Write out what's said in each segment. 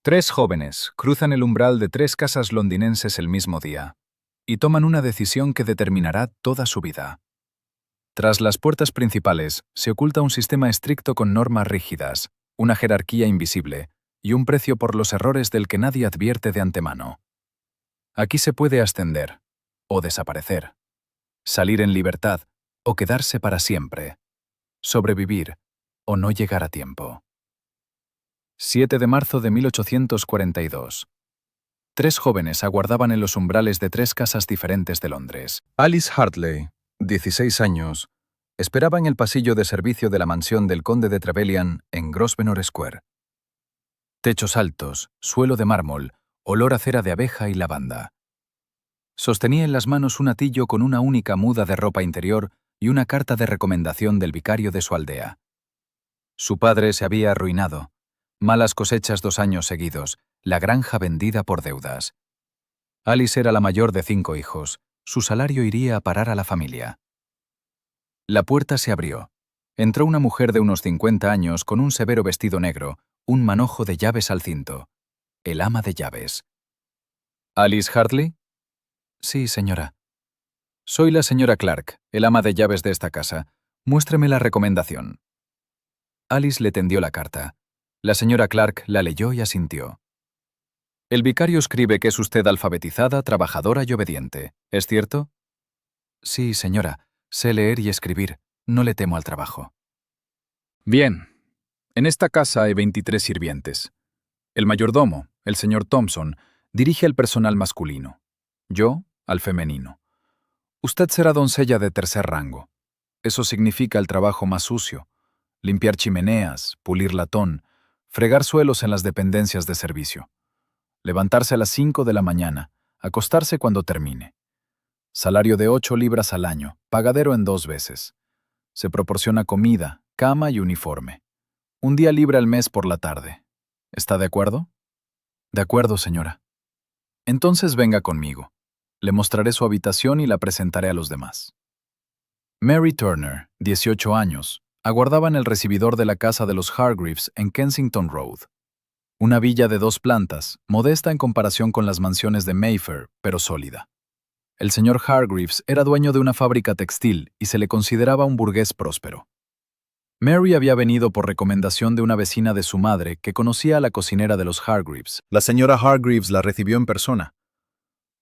Tres jóvenes cruzan el umbral de tres casas londinenses el mismo día y toman una decisión que determinará toda su vida. Tras las puertas principales se oculta un sistema estricto con normas rígidas, una jerarquía invisible y un precio por los errores del que nadie advierte de antemano. Aquí se puede ascender o desaparecer, salir en libertad o quedarse para siempre, sobrevivir o no llegar a tiempo. 7 de marzo de 1842. Tres jóvenes aguardaban en los umbrales de tres casas diferentes de Londres. Alice Hartley, 16 años, esperaba en el pasillo de servicio de la mansión del conde de Trevelyan en Grosvenor Square. Techos altos, suelo de mármol, olor a cera de abeja y lavanda. Sostenía en las manos un atillo con una única muda de ropa interior y una carta de recomendación del vicario de su aldea. Su padre se había arruinado. Malas cosechas 2 años seguidos, la granja vendida por deudas. Alice era la mayor de 5 hijos. Su salario iría a parar a la familia. La puerta se abrió. Entró una mujer de unos 50 años con un severo vestido negro, un manojo de llaves al cinto. El ama de llaves. ¿Alice Hartley? Sí, señora. Soy la señora Clark, el ama de llaves de esta casa. Muéstreme la recomendación. Alice le tendió la carta. La señora Clark la leyó y asintió. El vicario escribe que es usted alfabetizada, trabajadora y obediente. ¿Es cierto? Sí, señora. Sé leer y escribir. No le temo al trabajo. Bien. En esta casa hay 23 sirvientes. El mayordomo, el señor Thompson, dirige al personal masculino. Yo, al femenino. Usted será doncella de tercer rango. Eso significa el trabajo más sucio. Limpiar chimeneas, pulir latón, fregar suelos en las dependencias de servicio. Levantarse a las 5 de la mañana, acostarse cuando termine. Salario de 8 libras al año, pagadero en 2 veces. Se proporciona comida, cama y uniforme. Un día libre al mes por la tarde. ¿Está de acuerdo? De acuerdo, señora. Entonces venga conmigo. Le mostraré su habitación y la presentaré a los demás. Mary Turner, 18 años, aguardaba en el recibidor de la casa de los Hargreaves en Kensington Road. Una villa de 2 plantas, modesta en comparación con las mansiones de Mayfair, pero sólida. El señor Hargreaves era dueño de una fábrica textil y se le consideraba un burgués próspero. Mary había venido por recomendación de una vecina de su madre que conocía a la cocinera de los Hargreaves. La señora Hargreaves la recibió en persona.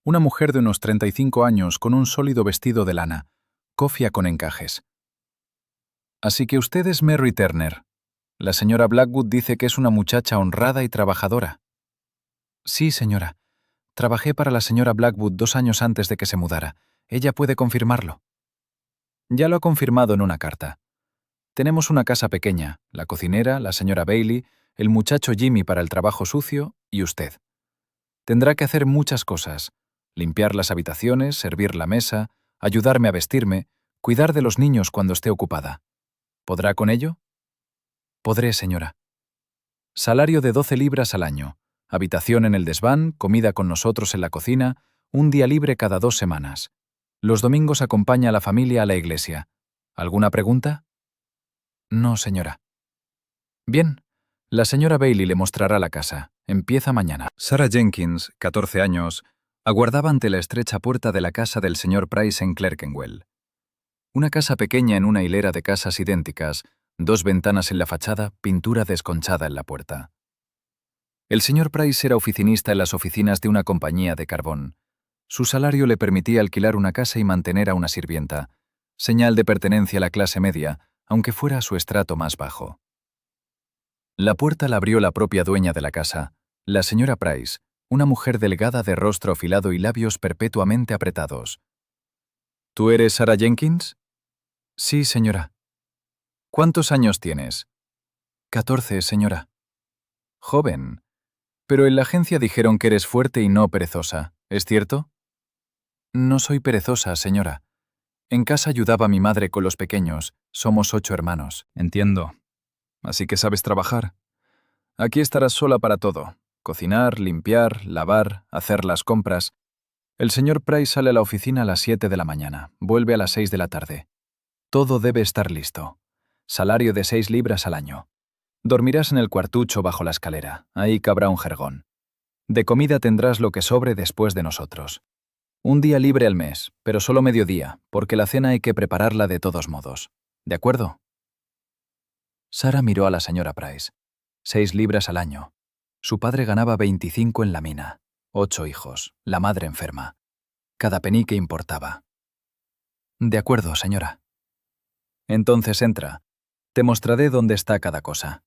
Una mujer de unos 35 años con un sólido vestido de lana, cofia con encajes. Así que usted es Mary Turner. La señora Blackwood dice que es una muchacha honrada y trabajadora. Sí, señora. Trabajé para la señora Blackwood 2 años antes de que se mudara. Ella puede confirmarlo. Ya lo ha confirmado en una carta. Tenemos una casa pequeña, la cocinera, la señora Bailey, el muchacho Jimmy para el trabajo sucio y usted. Tendrá que hacer muchas cosas. Limpiar las habitaciones, servir la mesa, ayudarme a vestirme, cuidar de los niños cuando esté ocupada. ¿Podrá con ello? Podré, señora. Salario de 12 libras al año. Habitación en el desván, comida con nosotros en la cocina, un día libre cada 2 semanas. Los domingos acompaña a la familia a la iglesia. ¿Alguna pregunta? No, señora. Bien, la señora Bailey le mostrará la casa. Empieza mañana. Sarah Jenkins, 14 años, aguardaba ante la estrecha puerta de la casa del señor Price en Clerkenwell. Una casa pequeña en una hilera de casas idénticas, 2 ventanas en la fachada, pintura desconchada en la puerta. El señor Price era oficinista en las oficinas de una compañía de carbón. Su salario le permitía alquilar una casa y mantener a una sirvienta, señal de pertenencia a la clase media, aunque fuera su estrato más bajo. La puerta la abrió la propia dueña de la casa, la señora Price, una mujer delgada de rostro afilado y labios perpetuamente apretados. ¿Tú eres Sarah Jenkins? Sí, señora. ¿Cuántos años tienes? 14, señora. Joven. Pero en la agencia dijeron que eres fuerte y no perezosa, ¿es cierto? No soy perezosa, señora. En casa ayudaba a mi madre con los pequeños. Somos 8 hermanos. Entiendo. Así que sabes trabajar. Aquí estarás sola para todo. Cocinar, limpiar, lavar, hacer las compras. El señor Price sale a la oficina a las 7 de la mañana. Vuelve a las 6 de la tarde. Todo debe estar listo. Salario de 6 libras al año. Dormirás en el cuartucho bajo la escalera, ahí cabrá un jergón. De comida tendrás lo que sobre después de nosotros. Un día libre al mes, pero solo mediodía, porque la cena hay que prepararla de todos modos. ¿De acuerdo? Sara miró a la señora Price. 6 libras al año. Su padre ganaba 25 en la mina. 8 hijos, la madre enferma. Cada penique importaba. De acuerdo, señora. Entonces entra. Te mostraré dónde está cada cosa.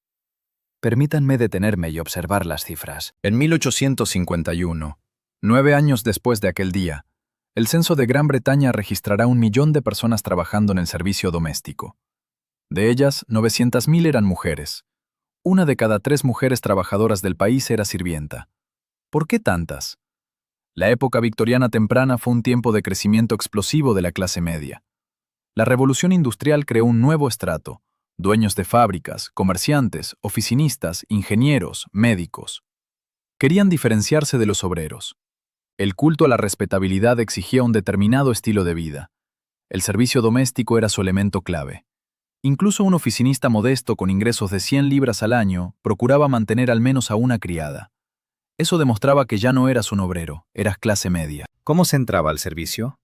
Permítanme detenerme y observar las cifras. En 1851, 9 años después de aquel día, el censo de Gran Bretaña registrará 1 millón de personas trabajando en el servicio doméstico. De ellas, 900.000 eran mujeres. 1 de cada 3 mujeres trabajadoras del país era sirvienta. ¿Por qué tantas? La época victoriana temprana fue un tiempo de crecimiento explosivo de la clase media. La revolución industrial creó un nuevo estrato: dueños de fábricas, comerciantes, oficinistas, ingenieros, médicos. Querían diferenciarse de los obreros. El culto a la respetabilidad exigía un determinado estilo de vida. El servicio doméstico era su elemento clave. Incluso un oficinista modesto con ingresos de 100 libras al año procuraba mantener al menos a una criada. Eso demostraba que ya no eras un obrero, eras clase media. ¿Cómo se entraba al servicio?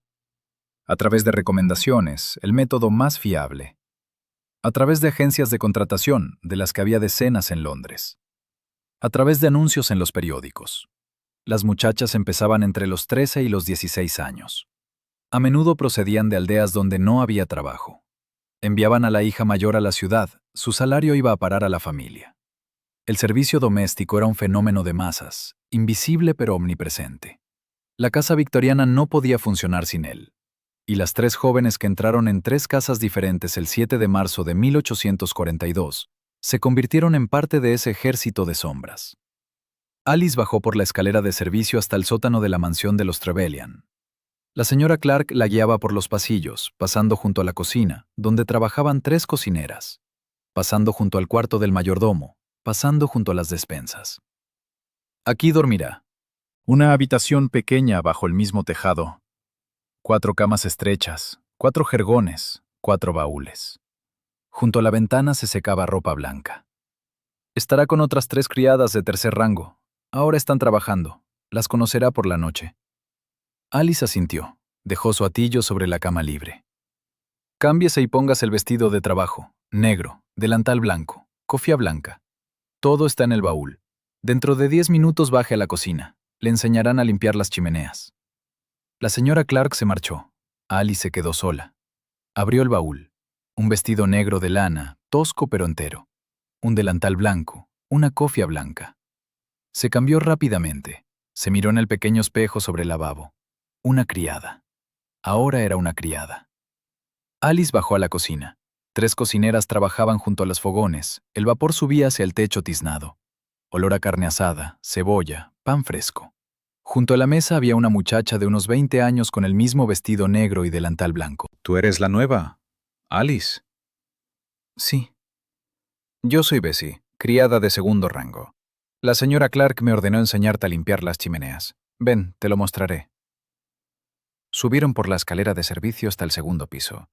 A través de recomendaciones, el método más fiable. A través de agencias de contratación, de las que había decenas en Londres. A través de anuncios en los periódicos. Las muchachas empezaban entre los 13 y los 16 años. A menudo procedían de aldeas donde no había trabajo. Enviaban a la hija mayor a la ciudad, su salario iba a parar a la familia. El servicio doméstico era un fenómeno de masas, invisible pero omnipresente. La casa victoriana no podía funcionar sin él. Y las 3 jóvenes que entraron en 3 casas diferentes el 7 de marzo de 1842 se convirtieron en parte de ese ejército de sombras. Alice bajó por la escalera de servicio hasta el sótano de la mansión de los Trevelyan. La señora Clark la guiaba por los pasillos, pasando junto a la cocina, donde trabajaban 3 cocineras, pasando junto al cuarto del mayordomo, pasando junto a las despensas. Aquí dormirá. Una habitación pequeña bajo el mismo tejado. 4 camas estrechas, 4 jergones, 4 baúles. Junto a la ventana se secaba ropa blanca. Estará con otras 3 criadas de tercer rango. Ahora están trabajando. Las conocerá por la noche. Alice asintió. Dejó su atillo sobre la cama libre. Cámbiese y póngase el vestido de trabajo, negro, delantal blanco, cofia blanca. Todo está en el baúl. Dentro de 10 minutos baje a la cocina. Le enseñarán a limpiar las chimeneas. La señora Clark se marchó. Alice se quedó sola. Abrió el baúl. Un vestido negro de lana, tosco pero entero. Un delantal blanco, una cofia blanca. Se cambió rápidamente. Se miró en el pequeño espejo sobre el lavabo. Una criada. Ahora era una criada. Alice bajó a la cocina. 3 cocineras trabajaban junto a los fogones. El vapor subía hacia el techo tiznado. Olor a carne asada, cebolla, pan fresco. Junto a la mesa había una muchacha de unos 20 años con el mismo vestido negro y delantal blanco. ¿Tú eres la nueva, Alice? Sí. Yo soy Bessie, criada de segundo rango. La señora Clark me ordenó enseñarte a limpiar las chimeneas. Ven, te lo mostraré. Subieron por la escalera de servicio hasta el segundo piso.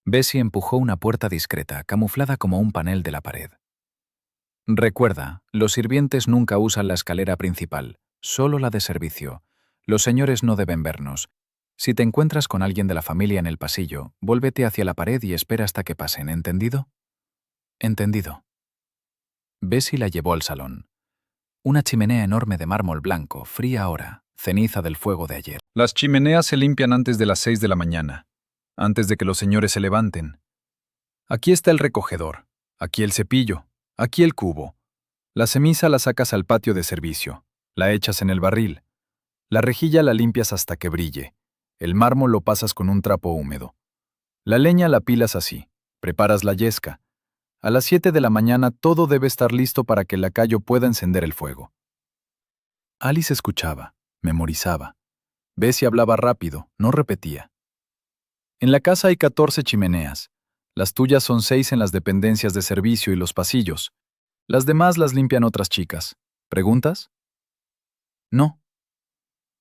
Bessie empujó una puerta discreta, camuflada como un panel de la pared. Recuerda, los sirvientes nunca usan la escalera principal, solo la de servicio. Los señores no deben vernos. Si te encuentras con alguien de la familia en el pasillo, vuélvete hacia la pared y espera hasta que pasen, ¿entendido? Entendido. Bessie la llevó al salón. Una chimenea enorme de mármol blanco, fría ahora, ceniza del fuego de ayer. Las chimeneas se limpian antes de las 6 de la mañana, antes de que los señores se levanten. Aquí está el recogedor, aquí el cepillo, aquí el cubo. La ceniza la sacas al patio de servicio, la echas en el barril. La rejilla la limpias hasta que brille. El mármol lo pasas con un trapo húmedo. La leña la pilas así, preparas la yesca. A las 7 de la mañana todo debe estar listo para que el lacayo pueda encender el fuego. Alice escuchaba, memorizaba. Bessie hablaba rápido, no repetía. En la casa hay 14 chimeneas. Las tuyas son 6 en las dependencias de servicio y los pasillos. Las demás las limpian otras chicas. ¿Preguntas? No.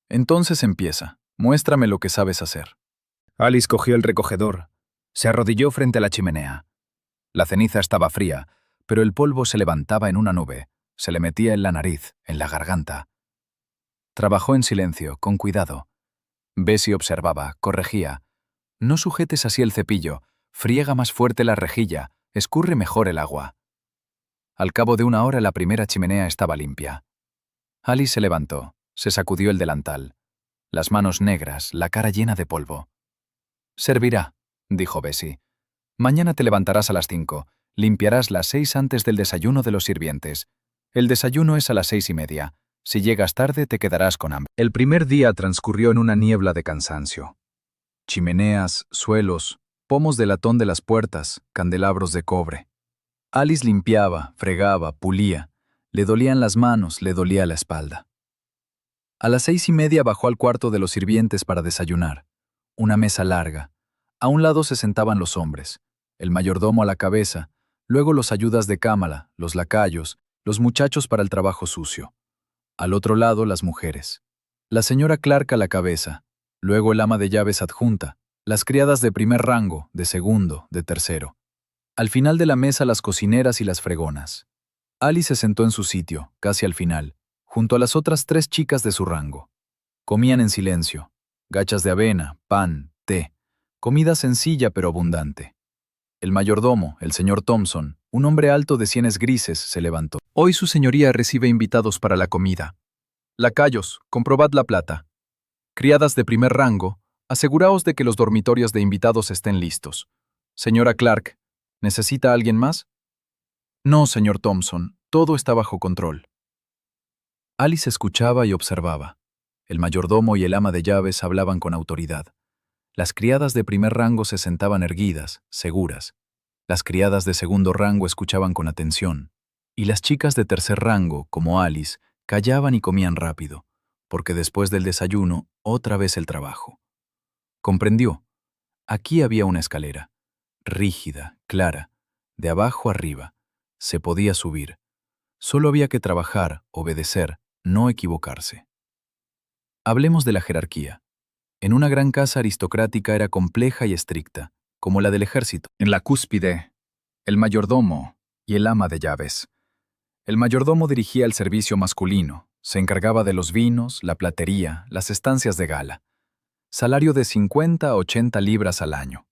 Entonces empieza. Muéstrame lo que sabes hacer. Alice cogió el recogedor. Se arrodilló frente a la chimenea. La ceniza estaba fría, pero el polvo se levantaba en una nube, se le metía en la nariz, en la garganta. Trabajó en silencio, con cuidado. Bessie observaba, corregía. No sujetes así el cepillo, friega más fuerte la rejilla, escurre mejor el agua. Al cabo de una hora la primera chimenea estaba limpia. Alice se levantó, se sacudió el delantal. Las manos negras, la cara llena de polvo. «Servirá», dijo Bessie. «Mañana te levantarás a las 5. Limpiarás las 6 antes del desayuno de los sirvientes. El desayuno es a las 6:30. Si llegas tarde te quedarás con hambre». El primer día transcurrió en una niebla de cansancio. Chimeneas, suelos, pomos de latón de las puertas, candelabros de cobre. Alice limpiaba, fregaba, pulía. Le dolían las manos, le dolía la espalda. A las 6:30 bajó al cuarto de los sirvientes para desayunar. Una mesa larga. A un lado se sentaban los hombres, el mayordomo a la cabeza, luego los ayudas de cámara, los lacayos, los muchachos para el trabajo sucio. Al otro lado las mujeres. La señora Clark a la cabeza, luego el ama de llaves adjunta, las criadas de primer rango, de segundo, de tercero. Al final de la mesa las cocineras y las fregonas. Alice se sentó en su sitio, casi al final, junto a las otras 3 chicas de su rango. Comían en silencio, gachas de avena, pan, té, comida sencilla pero abundante. El mayordomo, el señor Thompson, un hombre alto de sienes grises, se levantó. «Hoy su señoría recibe invitados para la comida. Lacayos, comprobad la plata. Criadas de primer rango, aseguraos de que los dormitorios de invitados estén listos. Señora Clark, ¿necesita alguien más?» «No, señor Thompson, todo está bajo control». Alice escuchaba y observaba. El mayordomo y el ama de llaves hablaban con autoridad. Las criadas de primer rango se sentaban erguidas, seguras. Las criadas de segundo rango escuchaban con atención. Y las chicas de tercer rango, como Alice, callaban y comían rápido, porque después del desayuno, otra vez el trabajo. Comprendió. Aquí había una escalera, rígida, clara, de abajo arriba. Se podía subir. Solo había que trabajar, obedecer, no equivocarse. Hablemos de la jerarquía. En una gran casa aristocrática era compleja y estricta, como la del ejército. En la cúspide, el mayordomo y el ama de llaves. El mayordomo dirigía el servicio masculino, se encargaba de los vinos, la platería, las estancias de gala. Salario de 50 a 80 libras al año.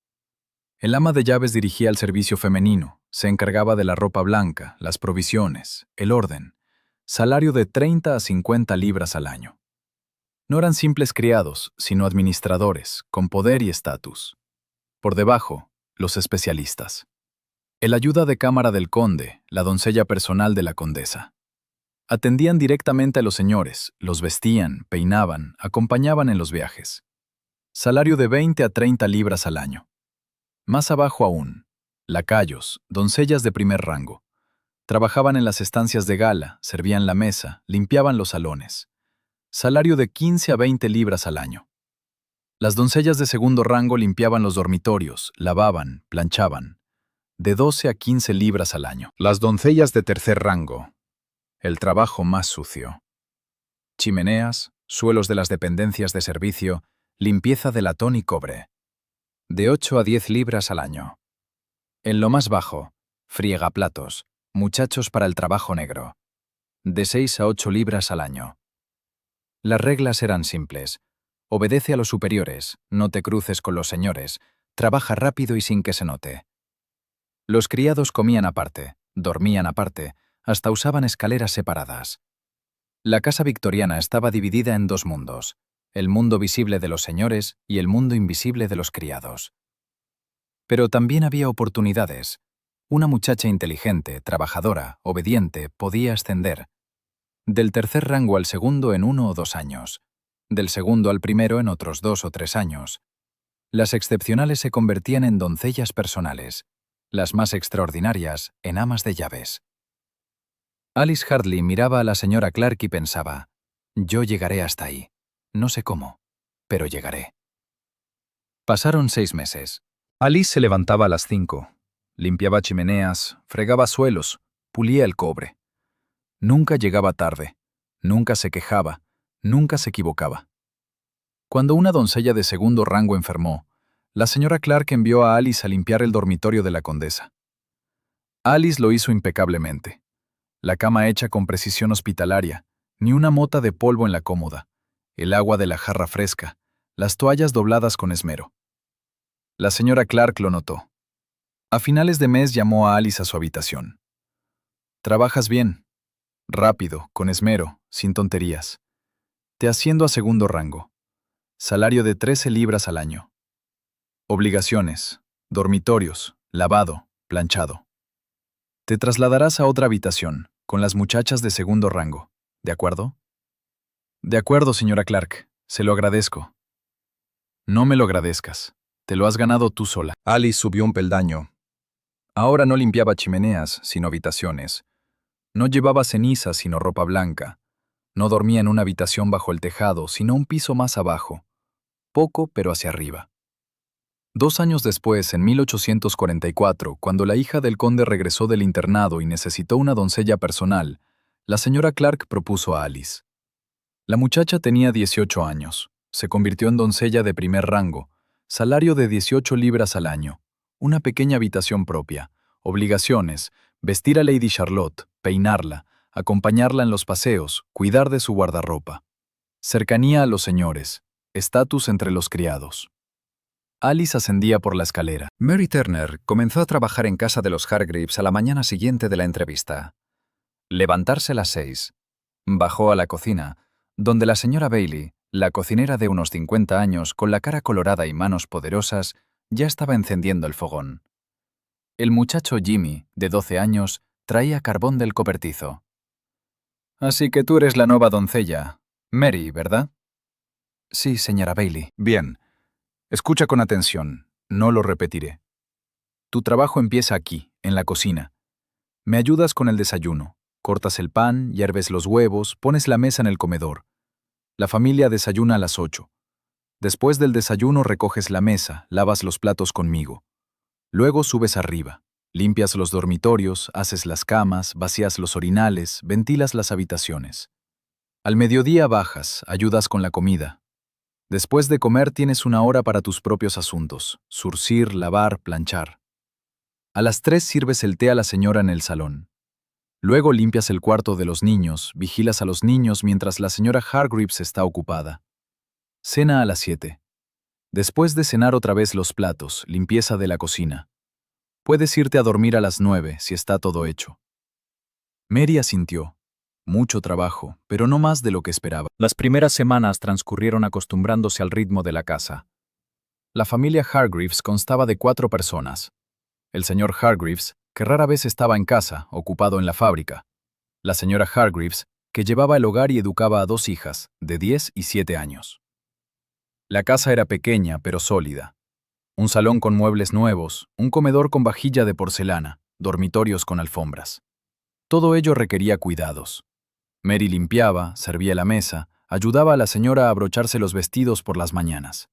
El ama de llaves dirigía el servicio femenino, se encargaba de la ropa blanca, las provisiones, el orden. Salario de 30 a 50 libras al año. No eran simples criados, sino administradores, con poder y estatus. Por debajo, los especialistas. El ayuda de cámara del conde, la doncella personal de la condesa. Atendían directamente a los señores, los vestían, peinaban, acompañaban en los viajes. Salario de 20 a 30 libras al año. Más abajo aún, lacayos, doncellas de primer rango. Trabajaban en las estancias de gala, servían la mesa, limpiaban los salones. Salario de 15 a 20 libras al año. Las doncellas de segundo rango limpiaban los dormitorios, lavaban, planchaban. De 12 a 15 libras al año. Las doncellas de tercer rango. El trabajo más sucio. Chimeneas, suelos de las dependencias de servicio, limpieza de latón y cobre. De 8 a 10 libras al año. En lo más bajo, friegaplatos, muchachos para el trabajo negro. De 6 a 8 libras al año. Las reglas eran simples. Obedece a los superiores, no te cruces con los señores, trabaja rápido y sin que se note. Los criados comían aparte, dormían aparte, hasta usaban escaleras separadas. La casa victoriana estaba dividida en 2 mundos, el mundo visible de los señores y el mundo invisible de los criados. Pero también había oportunidades. Una muchacha inteligente, trabajadora, obediente, podía ascender. Del tercer rango al segundo en 1 o 2 años. Del segundo al primero en otros 2 o 3 años. Las excepcionales se convertían en doncellas personales, las más extraordinarias en amas de llaves. Alice Hartley miraba a la señora Clark y pensaba, yo llegaré hasta ahí. No sé cómo, pero llegaré. Pasaron 6 meses. Alice se levantaba a las 5, limpiaba chimeneas, fregaba suelos, pulía el cobre. Nunca llegaba tarde, nunca se quejaba, nunca se equivocaba. Cuando una doncella de segundo rango enfermó, la señora Clark envió a Alice a limpiar el dormitorio de la condesa. Alice lo hizo impecablemente. La cama hecha con precisión hospitalaria, ni una mota de polvo en la cómoda, el agua de la jarra fresca, las toallas dobladas con esmero. La señora Clark lo notó. A finales de mes llamó a Alice a su habitación. «Trabajas bien. Rápido, con esmero, sin tonterías. Te asciendo a segundo rango. Salario de 13 libras al año. Obligaciones, dormitorios, lavado, planchado. Te trasladarás a otra habitación, con las muchachas de segundo rango. ¿De acuerdo?» «De acuerdo, señora Clark. Se lo agradezco». «No me lo agradezcas. Te lo has ganado tú sola». Alice subió un peldaño. Ahora no limpiaba chimeneas, sino habitaciones. No llevaba cenizas, sino ropa blanca. No dormía en una habitación bajo el tejado, sino un piso más abajo. Poco, pero hacia arriba. 2 años después, en 1844, cuando la hija del conde regresó del internado y necesitó una doncella personal, la señora Clark propuso a Alice. La muchacha tenía 18 años. Se convirtió en doncella de primer rango, salario de 18 libras al año, una pequeña habitación propia, obligaciones, vestir a Lady Charlotte, peinarla, acompañarla en los paseos, cuidar de su guardarropa. Cercanía a los señores, estatus entre los criados. Alice ascendía por la escalera. Mary Turner comenzó a trabajar en casa de los Hargreaves a la mañana siguiente de la entrevista. Levantarse a las 6. Bajó a la cocina, donde la señora Bailey, la cocinera de unos 50 años, con la cara colorada y manos poderosas, ya estaba encendiendo el fogón. El muchacho Jimmy, de 12 años, traía carbón del cobertizo. «Así que tú eres la nueva doncella, Mary, ¿verdad?» «Sí, señora Bailey». «Bien. Escucha con atención. No lo repetiré. Tu trabajo empieza aquí, en la cocina. Me ayudas con el desayuno. Cortas el pan, hierves los huevos, pones la mesa en el comedor. La familia desayuna a las 8. Después del desayuno recoges la mesa, lavas los platos conmigo. Luego subes arriba. Limpias los dormitorios, haces las camas, vacías los orinales, ventilas las habitaciones. Al mediodía bajas, ayudas con la comida. Después de comer tienes 1 hora para tus propios asuntos, zurcir, lavar, planchar. A las 3 sirves el té a la señora en el salón. Luego limpias el cuarto de los niños, vigilas a los niños mientras la señora Hargreaves está ocupada. Cena a las 7. Después de cenar otra vez los platos, limpieza de la cocina. Puedes irte a dormir a las 9 si está todo hecho. Mary asintió. Mucho trabajo, pero no más de lo que esperaba. Las primeras semanas transcurrieron acostumbrándose al ritmo de la casa. La familia Hargreaves constaba de 4 personas. El señor Hargreaves, que rara vez estaba en casa, ocupado en la fábrica. La señora Hargreaves, que llevaba el hogar y educaba a 2 hijas, de 10 y 7 años. La casa era pequeña, pero sólida. Un salón con muebles nuevos, un comedor con vajilla de porcelana, dormitorios con alfombras. Todo ello requería cuidados. Mary limpiaba, servía la mesa, ayudaba a la señora a abrocharse los vestidos por las mañanas.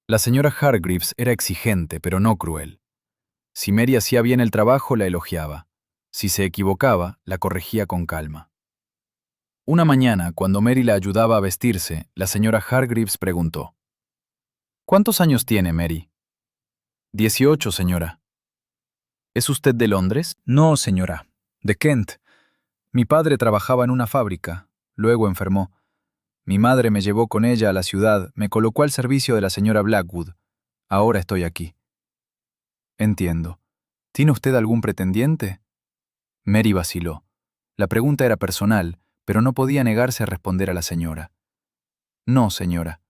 La señora Hargreaves era exigente, pero no cruel. Si Mary hacía bien el trabajo, la elogiaba. Si se equivocaba, la corregía con calma. Una mañana, cuando Mary la ayudaba a vestirse, la señora Hargreaves preguntó: «¿Cuántos años tiene, Mary?» «18, señora». «¿Es usted de Londres?» «No, señora. De Kent. Mi padre trabajaba en una fábrica, luego enfermó. Mi madre me llevó con ella a la ciudad, me colocó al servicio de la señora Blackwood. Ahora estoy aquí». «Entiendo. ¿Tiene usted algún pretendiente?» Mary vaciló. La pregunta era personal, pero no podía negarse a responder a la señora. «No, señora».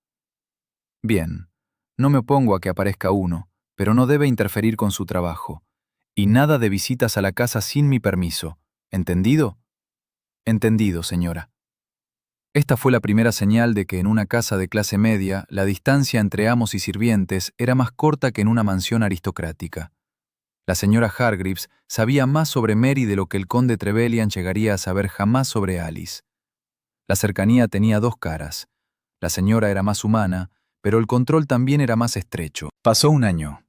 «Bien. No me opongo a que aparezca uno, pero no debe interferir con su trabajo. Y nada de visitas a la casa sin mi permiso. ¿Entendido?» «Entendido, señora». Esta fue la primera señal de que en una casa de clase media la distancia entre amos y sirvientes era más corta que en una mansión aristocrática. La señora Hargreaves sabía más sobre Mary de lo que el conde Trevelyan llegaría a saber jamás sobre Alice. La cercanía tenía 2 caras. La señora era más humana, pero el control también era más estrecho. Pasó un año.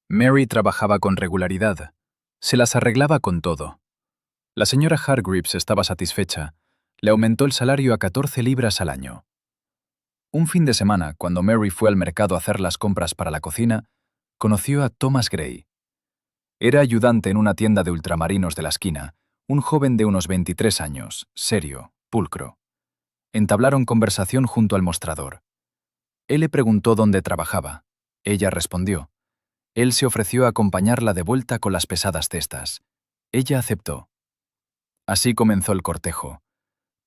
Mary trabajaba con regularidad. Se las arreglaba con todo. La señora Hargreaves estaba satisfecha. Le aumentó el salario a 14 libras al año. Un fin de semana, cuando Mary fue al mercado a hacer las compras para la cocina, conoció a Thomas Gray. Era ayudante en una tienda de ultramarinos de la esquina, un joven de unos 23 años, serio, pulcro. Entablaron conversación junto al mostrador. Él le preguntó dónde trabajaba. Ella respondió. Él se ofreció a acompañarla de vuelta con las pesadas cestas. Ella aceptó. Así comenzó el cortejo.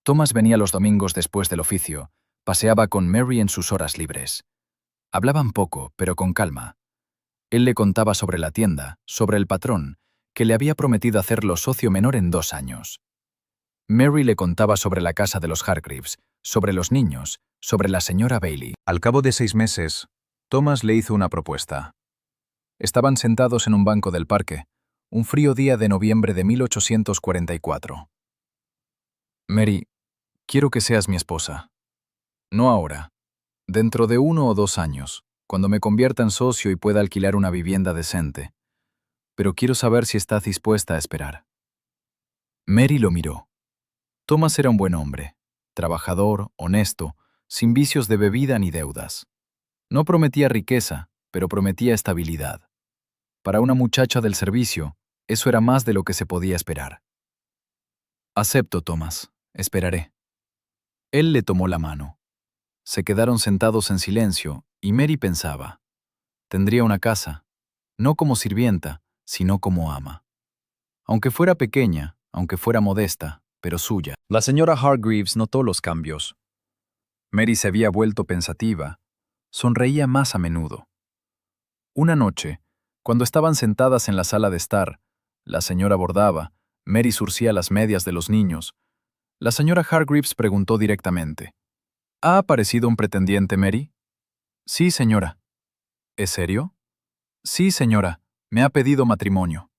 Thomas venía los domingos después del oficio, paseaba con Mary en sus horas libres. Hablaban poco, pero con calma. Él le contaba sobre la tienda, sobre el patrón, que le había prometido hacerlo socio menor en 2 años. Mary le contaba sobre la casa de los Hargreaves, sobre los niños, sobre la señora Bailey. Al cabo de 6 meses, Thomas le hizo una propuesta. Estaban sentados en un banco del parque, un frío día de noviembre de 1844. Mary, quiero que seas mi esposa. No ahora. Dentro de 1 o 2 años, cuando me convierta en socio y pueda alquilar una vivienda decente. Pero quiero saber si estás dispuesta a esperar. Mary lo miró. Thomas era un buen hombre, trabajador, honesto, sin vicios de bebida ni deudas. No prometía riqueza, pero prometía estabilidad. Para una muchacha del servicio, eso era más de lo que se podía esperar. Acepto, Thomas. Esperaré. Él le tomó la mano. Se quedaron sentados en silencio y Mary pensaba. Tendría una casa, no como sirvienta, sino como ama. Aunque fuera pequeña, aunque fuera modesta, pero suya. La señora Hargreaves notó los cambios. Mary se había vuelto pensativa. Sonreía más a menudo. Una noche, cuando estaban sentadas en la sala de estar, la señora bordaba, Mary surcía las medias de los niños. La señora Hargreaves preguntó directamente. ¿Ha aparecido un pretendiente, Mary? Sí, señora. ¿Es serio? Sí, señora. Me ha pedido matrimonio.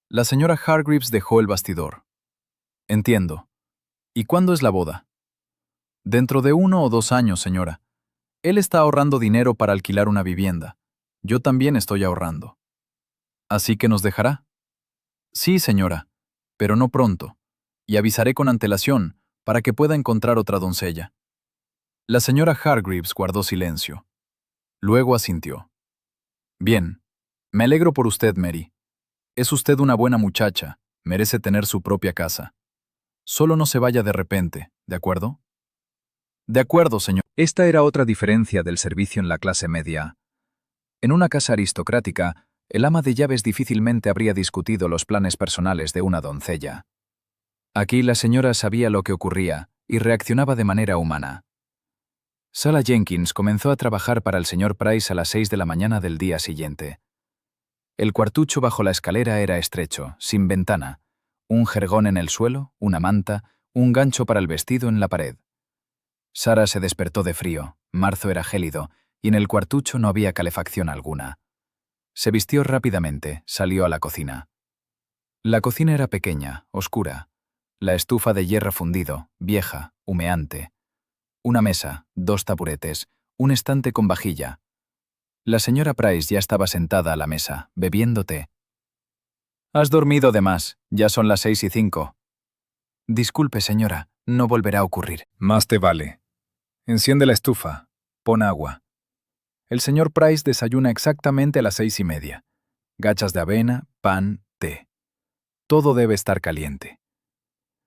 La señora Hargreaves dejó el bastidor. Entiendo. ¿Y cuándo es la boda? Dentro de 1 o 2 años, señora. Él está ahorrando dinero para alquilar una vivienda. Yo también estoy ahorrando. ¿Así que nos dejará? Sí, señora, pero no pronto. Y avisaré con antelación para que pueda encontrar otra doncella. La señora Hargreaves guardó silencio. Luego asintió. Bien. Me alegro por usted, Mary. Es usted una buena muchacha. Merece tener su propia casa. Solo no se vaya de repente, ¿de acuerdo? De acuerdo, señor. Esta era otra diferencia del servicio en la clase media. En una casa aristocrática, el ama de llaves difícilmente habría discutido los planes personales de una doncella. Aquí la señora sabía lo que ocurría y reaccionaba de manera humana. Sarah Jenkins comenzó a trabajar para el señor Price a las 6 de la mañana del día siguiente. El cuartucho bajo la escalera era estrecho, sin ventana, un jergón en el suelo, una manta, un gancho para el vestido en la pared. Sarah se despertó de frío, marzo era gélido, y en el cuartucho no había calefacción alguna. Se vistió rápidamente, salió a la cocina. La cocina era pequeña, oscura. La estufa de hierro fundido, vieja, humeante. Una mesa, 2 taburetes, un estante con vajilla. La señora Price ya estaba sentada a la mesa, bebiendo té. «Has dormido de más, ya son las 6:05». «Disculpe, señora, no volverá a ocurrir». Más te vale. Enciende la estufa. Pon agua. El señor Price desayuna exactamente a las 6:30. Gachas de avena, pan, té. Todo debe estar caliente.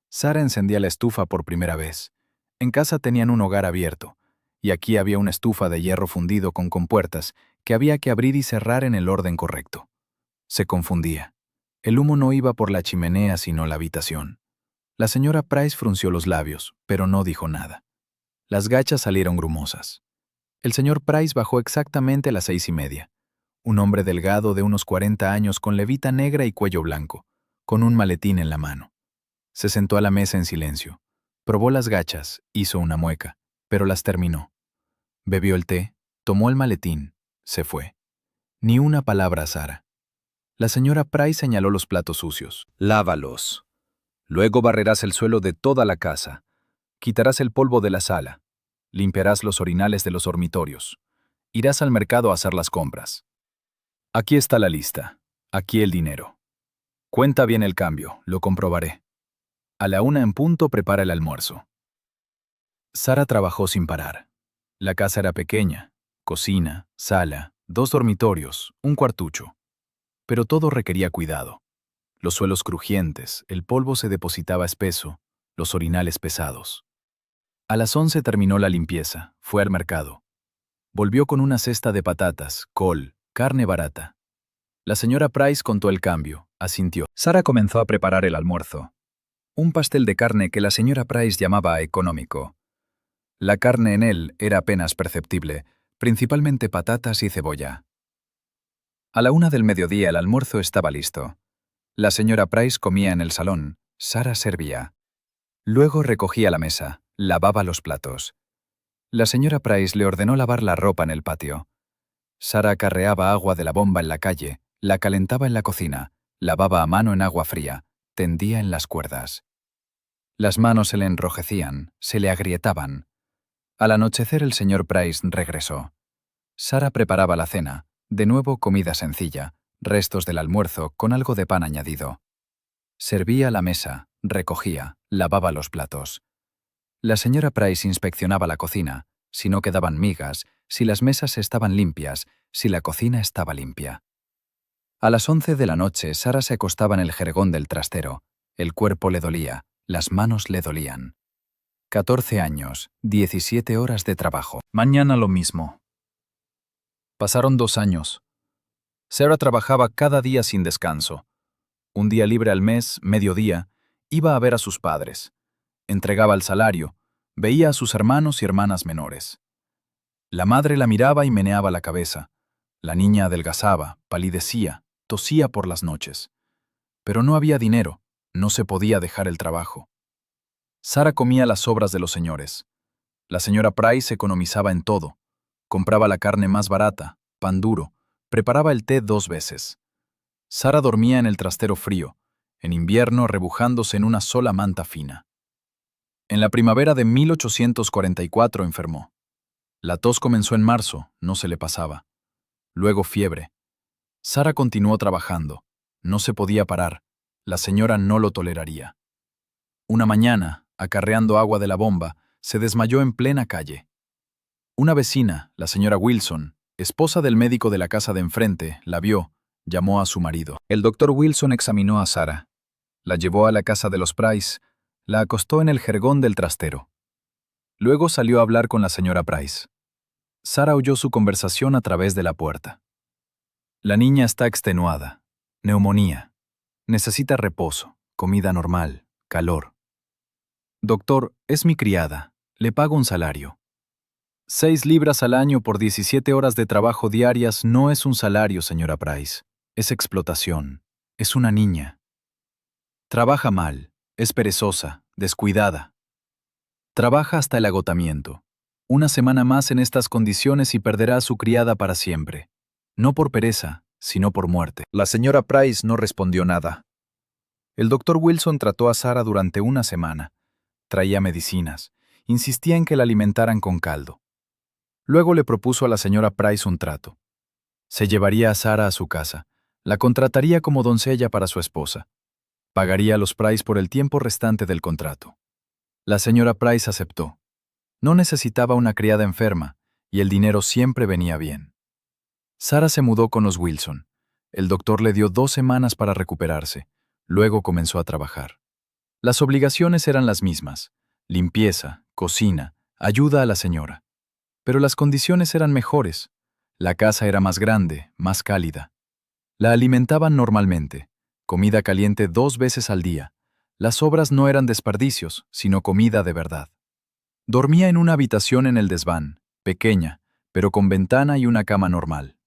Sarah encendía la estufa por primera vez. En casa tenían un hogar abierto, y aquí había una estufa de hierro fundido con compuertas que había que abrir y cerrar en el orden correcto. Se confundía. El humo no iba por la chimenea sino la habitación. La señora Price frunció los labios, pero no dijo nada. Las gachas salieron grumosas. El señor Price bajó exactamente a las 6:30. Un hombre delgado de unos 40 años con levita negra y cuello blanco, con un maletín en la mano. Se sentó a la mesa en silencio. Probó las gachas, hizo una mueca, pero las terminó. Bebió el té, tomó el maletín, se fue. Ni una palabra a Sarah. La señora Price señaló los platos sucios. «Lávalos. Luego barrerás el suelo de toda la casa. Quitarás el polvo de la sala. Limpiarás los orinales de los dormitorios. Irás al mercado a hacer las compras. Aquí está la lista. Aquí el dinero. Cuenta bien el cambio, lo comprobaré. A la 1 en punto prepara el almuerzo». Sarah trabajó sin parar. La casa era pequeña. Cocina, sala, 2 dormitorios, un cuartucho. pero todo requería cuidado. Los suelos crujientes, el polvo se depositaba espeso, los orinales pesados. A las 11 terminó la limpieza, fue al mercado. Volvió con una cesta de patatas, col, carne barata. La señora Price contó el cambio, asintió. Sara comenzó a preparar el almuerzo. Un pastel de carne que la señora Price llamaba económico. La carne en él era apenas perceptible, principalmente patatas y cebolla. A la 1 del mediodía el almuerzo estaba listo. La señora Price comía en el salón, Sara servía. Luego recogía la mesa, lavaba los platos. La señora Price le ordenó lavar la ropa en el patio. Sara acarreaba agua de la bomba en la calle, la calentaba en la cocina, lavaba a mano en agua fría, tendía en las cuerdas. Las manos se le enrojecían, se le agrietaban. Al anochecer el señor Price regresó. Sara preparaba la cena, de nuevo comida sencilla, restos del almuerzo con algo de pan añadido. Servía la mesa, recogía, lavaba los platos. La señora Price inspeccionaba la cocina, si no quedaban migas, si las mesas estaban limpias, si la cocina estaba limpia. A las 11 de la noche Sara se acostaba en el jergón del trastero. El cuerpo le dolía, las manos le dolían. 14 años, 17 horas de trabajo. Mañana lo mismo. Pasaron 2 años. Sarah trabajaba cada día sin descanso. Un día libre al mes, mediodía, iba a ver a sus padres. Entregaba el salario, veía a sus hermanos y hermanas menores. La madre la miraba y meneaba la cabeza. La niña adelgazaba, palidecía, tosía por las noches. Pero no había dinero, no se podía dejar el trabajo. Sara comía las sobras de los señores. La señora Price economizaba en todo. Compraba la carne más barata, pan duro, preparaba el té 2 veces. Sara dormía en el trastero frío, en invierno rebujándose en una sola manta fina. En la primavera de 1844 enfermó. La tos comenzó en marzo, no se le pasaba. Luego fiebre. Sara continuó trabajando. No se podía parar. La señora no lo toleraría. Una mañana, acarreando agua de la bomba, se desmayó en plena calle. Una vecina, la señora Wilson, esposa del médico de la casa de enfrente, la vio, llamó a su marido. El doctor Wilson examinó a Sara. La llevó a la casa de los Price, la acostó en el jergón del trastero. Luego salió a hablar con la señora Price. Sara oyó su conversación a través de la puerta. La niña está extenuada. Neumonía. Necesita reposo, comida normal, calor. Doctor, es mi criada. Le pago un salario. 6 libras al año por 17 horas de trabajo diarias no es un salario, señora Price. Es explotación. Es una niña. Trabaja mal. Es perezosa, descuidada. Trabaja hasta el agotamiento. Una semana más en estas condiciones y perderá a su criada para siempre. No por pereza, sino por muerte. La señora Price no respondió nada. El doctor Wilson trató a Sara durante una semana. Traía medicinas. Insistía en que la alimentaran con caldo. Luego le propuso a la señora Price un trato. Se llevaría a Sara a su casa. La contrataría como doncella para su esposa. Pagaría a los Price por el tiempo restante del contrato. La señora Price aceptó. No necesitaba una criada enferma, y el dinero siempre venía bien. Sara se mudó con los Wilson. El doctor le dio 2 semanas para recuperarse. Luego comenzó a trabajar. Las obligaciones eran las mismas: limpieza, cocina, ayuda a la señora. Pero las condiciones eran mejores. La casa era más grande, más cálida. La alimentaban normalmente. Comida caliente 2 veces al día. Las sobras no eran desperdicios, sino comida de verdad. Dormía en una habitación en el desván, pequeña, pero con ventana y una cama normal.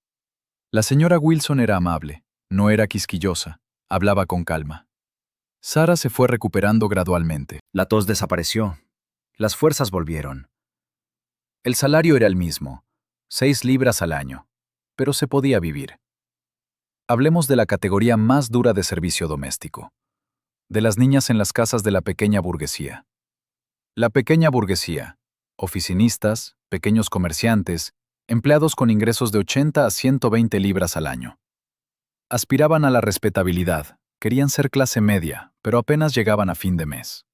La señora Wilson era amable, no era quisquillosa, hablaba con calma. Sara se fue recuperando gradualmente. La tos desapareció. Las fuerzas volvieron. El salario era el mismo, 6 libras al año, pero se podía vivir. Hablemos de la categoría más dura de servicio doméstico, de las niñas en las casas de la pequeña burguesía. La pequeña burguesía, oficinistas, pequeños comerciantes, empleados con ingresos de 80 a 120 libras al año. Aspiraban a la respetabilidad, querían ser clase media, pero apenas llegaban a fin de mes.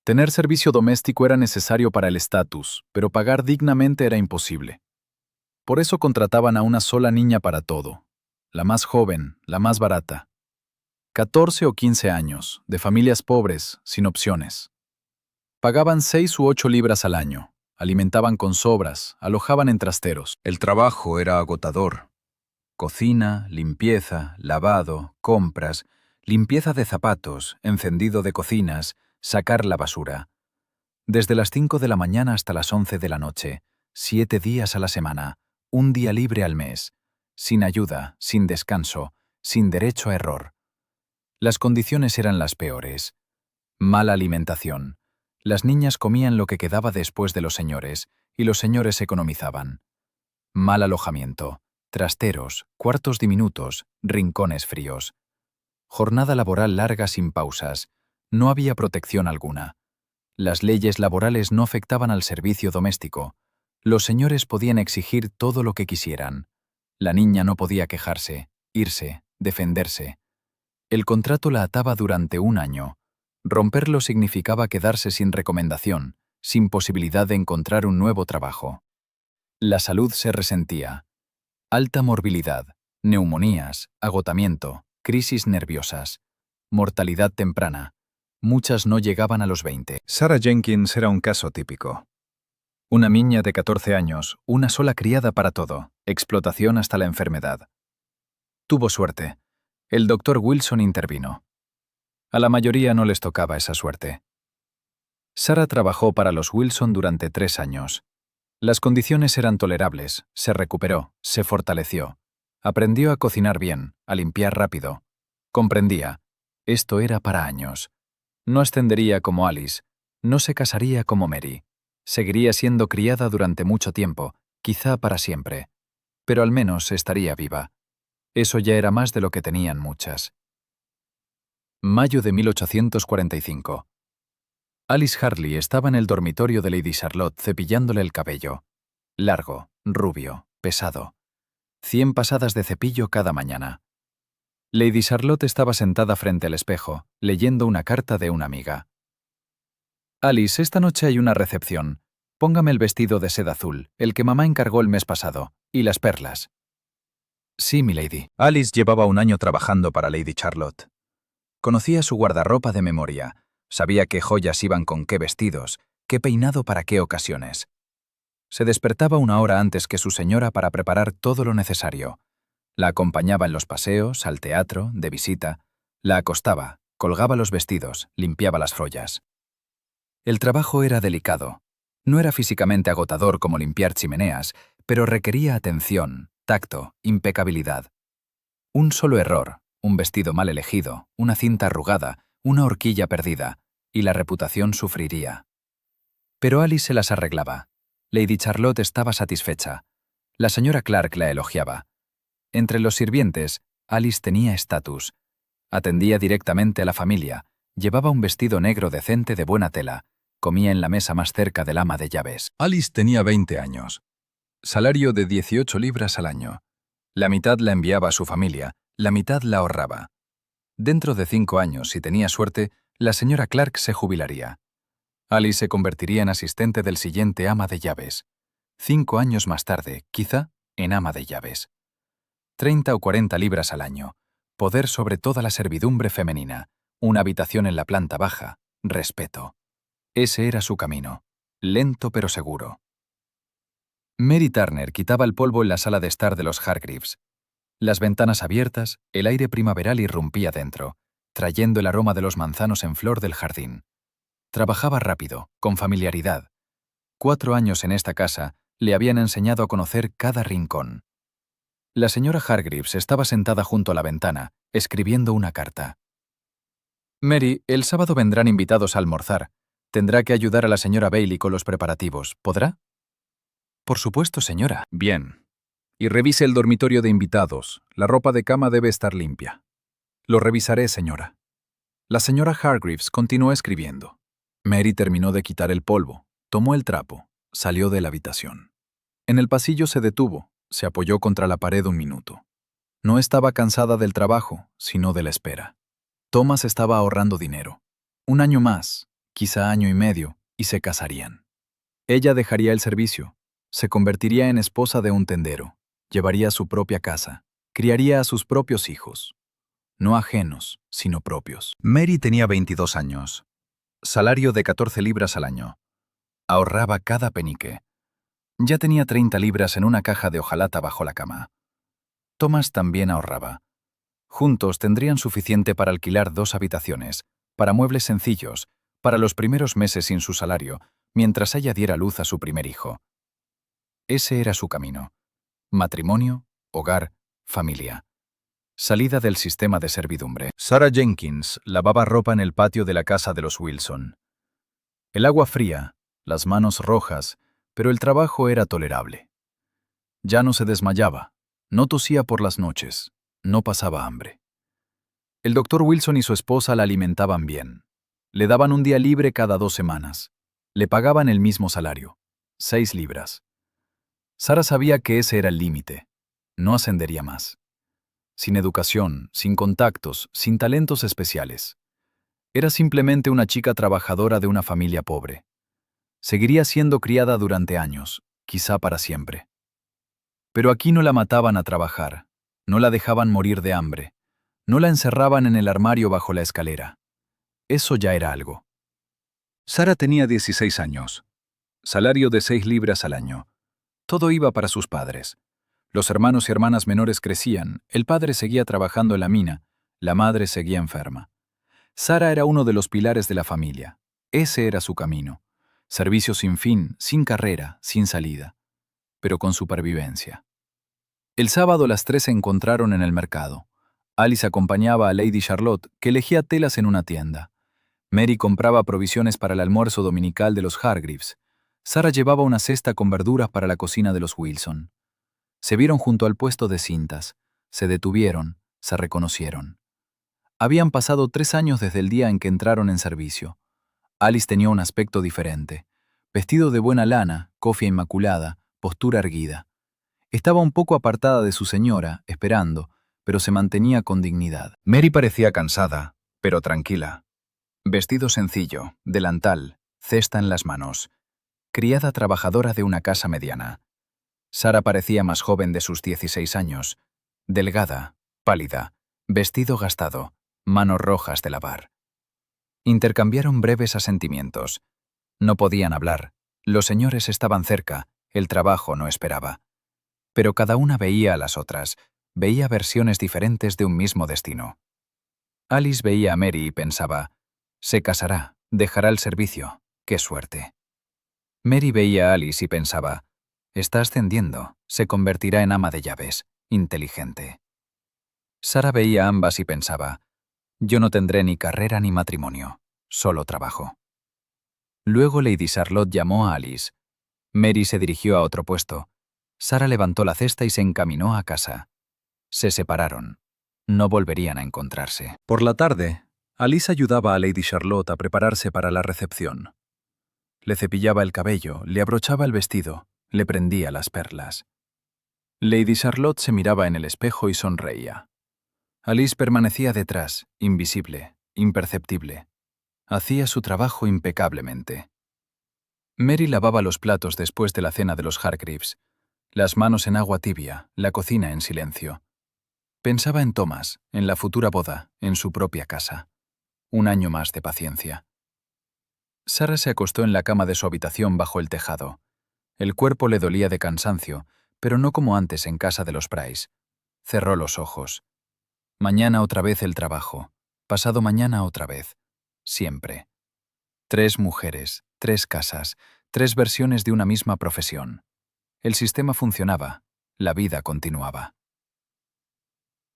Tener servicio doméstico era necesario para el estatus, pero pagar dignamente era imposible. Por eso contrataban a una sola niña para todo. la más joven, la más barata. 14 o 15 años, de familias pobres, sin opciones. Pagaban 6 u 8 libras al año, alimentaban con sobras, alojaban en trasteros. El trabajo era agotador. Cocina, limpieza, lavado, compras, limpieza de zapatos, encendido de cocinas, sacar la basura. Desde las 5 de la mañana hasta las 11 de la noche, 7 días a la semana, un día libre al mes, sin ayuda, sin descanso, sin derecho a error. Las condiciones eran las peores. Mala alimentación. Las niñas comían lo que quedaba después de los señores, y los señores economizaban. Mal alojamiento. Trasteros, cuartos diminutos, rincones fríos. Jornada laboral larga sin pausas. No había protección alguna. Las leyes laborales no afectaban al servicio doméstico. Los señores podían exigir todo lo que quisieran. La niña no podía quejarse, irse, defenderse. El contrato la ataba durante un año. Romperlo significaba quedarse sin recomendación, sin posibilidad de encontrar un nuevo trabajo. La salud se resentía. Alta morbilidad, neumonías, agotamiento, crisis nerviosas, mortalidad temprana. Muchas no llegaban a los 20. Sarah Jenkins era un caso típico. Una niña de 14 años, una sola criada para todo, explotación hasta la enfermedad. Tuvo suerte. El doctor Wilson intervino. A la mayoría no les tocaba esa suerte. Sarah trabajó para los Wilson durante 3 años. Las condiciones eran tolerables, se recuperó, se fortaleció. Aprendió a cocinar bien, a limpiar rápido. Comprendía. Esto era para años. No ascendería como Alice, no se casaría como Mary. Seguiría siendo criada durante mucho tiempo, quizá para siempre. Pero al menos estaría viva. Eso ya era más de lo que tenían muchas. Mayo de 1845. Alice Hartley estaba en el dormitorio de Lady Charlotte cepillándole el cabello. Largo, rubio, pesado. 100 pasadas de cepillo cada mañana. Lady Charlotte estaba sentada frente al espejo, leyendo una carta de una amiga. Alice, esta noche hay una recepción. Póngame el vestido de seda azul, el que mamá encargó el mes pasado, y las perlas. Sí, milady. Alice llevaba un año trabajando para Lady Charlotte. Conocía su guardarropa de memoria, sabía qué joyas iban con qué vestidos, qué peinado para qué ocasiones. Se despertaba una hora antes que su señora para preparar todo lo necesario. La acompañaba en los paseos, al teatro, de visita. La acostaba, colgaba los vestidos, limpiaba las follas. El trabajo era delicado. No era físicamente agotador como limpiar chimeneas, pero requería atención, tacto, impecabilidad. Un solo error, un vestido mal elegido, una cinta arrugada, una horquilla perdida, y la reputación sufriría. Pero Alice se las arreglaba. Lady Charlotte estaba satisfecha. La señora Clark la elogiaba. Entre los sirvientes, Alice tenía estatus. Atendía directamente a la familia, llevaba un vestido negro decente de buena tela, comía en la mesa más cerca del ama de llaves. Alice tenía 20 años. Salario de 18 libras al año. La mitad la enviaba a su familia, la mitad la ahorraba. Dentro de 5 años, si tenía suerte, la señora Clark se jubilaría. Alice se convertiría en asistente del siguiente ama de llaves. 5 años más tarde, quizá, en ama de llaves. 30 o 40 libras al año. Poder sobre toda la servidumbre femenina. Una habitación en la planta baja. Respeto. Ese era su camino. Lento pero seguro. Mary Turner quitaba el polvo en la sala de estar de los Hargreaves. Las ventanas abiertas, el aire primaveral irrumpía dentro, trayendo el aroma de los manzanos en flor del jardín. Trabajaba rápido, con familiaridad. 4 años en esta casa le habían enseñado a conocer cada rincón. La señora Hargreaves estaba sentada junto a la ventana, escribiendo una carta. Mary, el sábado vendrán invitados a almorzar. Tendrá que ayudar a la señora Bailey con los preparativos. ¿Podrá? Por supuesto, señora. Bien. Y revise el dormitorio de invitados. La ropa de cama debe estar limpia. Lo revisaré, señora. La señora Hargreaves continuó escribiendo. Mary terminó de quitar el polvo, tomó el trapo, salió de la habitación. En el pasillo se detuvo, se apoyó contra la pared un minuto. No estaba cansada del trabajo, sino de la espera. Thomas estaba ahorrando dinero. 1 año más, quizá año y medio, y se casarían. Ella dejaría el servicio, se convertiría en esposa de un tendero, llevaría su propia casa. Criaría a sus propios hijos. No ajenos, sino propios. Mary tenía 22 años. Salario de 14 libras al año. Ahorraba cada penique. Ya tenía 30 libras en una caja de hojalata bajo la cama. Thomas también ahorraba. Juntos tendrían suficiente para alquilar 2 habitaciones, para muebles sencillos, para los primeros meses sin su salario, mientras ella diera luz a su primer hijo. Ese era su camino. Matrimonio, hogar, familia. Salida del sistema de servidumbre. Sarah Jenkins lavaba ropa en el patio de la casa de los Wilson. El agua fría, las manos rojas, pero el trabajo era tolerable. Ya no se desmayaba, no tosía por las noches, no pasaba hambre. El doctor Wilson y su esposa la alimentaban bien. Le daban un día libre cada 2 semanas. Le pagaban el mismo salario, 6 libras. Sarah sabía que ese era el límite. No ascendería más. Sin educación, sin contactos, sin talentos especiales. Era simplemente una chica trabajadora de una familia pobre. Seguiría siendo criada durante años, quizá para siempre. Pero aquí no la mataban a trabajar, no la dejaban morir de hambre, no la encerraban en el armario bajo la escalera. Eso ya era algo. Sarah tenía 16 años. Salario de 6 libras al año. Todo iba para sus padres. Los hermanos y hermanas menores crecían, el padre seguía trabajando en la mina, la madre seguía enferma. Sarah era uno de los pilares de la familia. Ese era su camino. Servicio sin fin, sin carrera, sin salida. Pero con supervivencia. El sábado las 3 se encontraron en el mercado. Alice acompañaba a Lady Charlotte, que elegía telas en una tienda. Mary compraba provisiones para el almuerzo dominical de los Hargreaves. Sarah llevaba una cesta con verduras para la cocina de los Wilson. Se vieron junto al puesto de cintas, se detuvieron, se reconocieron. Habían pasado 3 años desde el día en que entraron en servicio. Alice tenía un aspecto diferente, vestido de buena lana, cofia inmaculada, postura erguida. Estaba un poco apartada de su señora, esperando, pero se mantenía con dignidad. Mary parecía cansada, pero tranquila. Vestido sencillo, delantal, cesta en las manos. Criada trabajadora de una casa mediana. Sarah parecía más joven de sus 16 años, delgada, pálida, vestido gastado, manos rojas de lavar. Intercambiaron breves asentimientos. No podían hablar, los señores estaban cerca, el trabajo no esperaba. Pero cada una veía a las otras, veía versiones diferentes de un mismo destino. Alice veía a Mary y pensaba, se casará, dejará el servicio, qué suerte. Mary veía a Alice y pensaba, está ascendiendo, se convertirá en ama de llaves, inteligente. Sarah veía a ambas y pensaba, yo no tendré ni carrera ni matrimonio, solo trabajo. Luego Lady Charlotte llamó a Alice. Mary se dirigió a otro puesto. Sarah levantó la cesta y se encaminó a casa. Se separaron. No volverían a encontrarse. Por la tarde, Alice ayudaba a Lady Charlotte a prepararse para la recepción. Le cepillaba el cabello, le abrochaba el vestido, le prendía las perlas. Lady Charlotte se miraba en el espejo y sonreía. Alice permanecía detrás, invisible, imperceptible. Hacía su trabajo impecablemente. Mary lavaba los platos después de la cena de los Hargreaves, las manos en agua tibia, la cocina en silencio. Pensaba en Thomas, en la futura boda, en su propia casa. Un año más de paciencia. Sarah se acostó en la cama de su habitación bajo el tejado. El cuerpo le dolía de cansancio, pero no como antes en casa de los Price. Cerró los ojos. Mañana otra vez el trabajo. Pasado mañana otra vez. Siempre. 3 mujeres, 3 casas, 3 versiones de una misma profesión. El sistema funcionaba. La vida continuaba.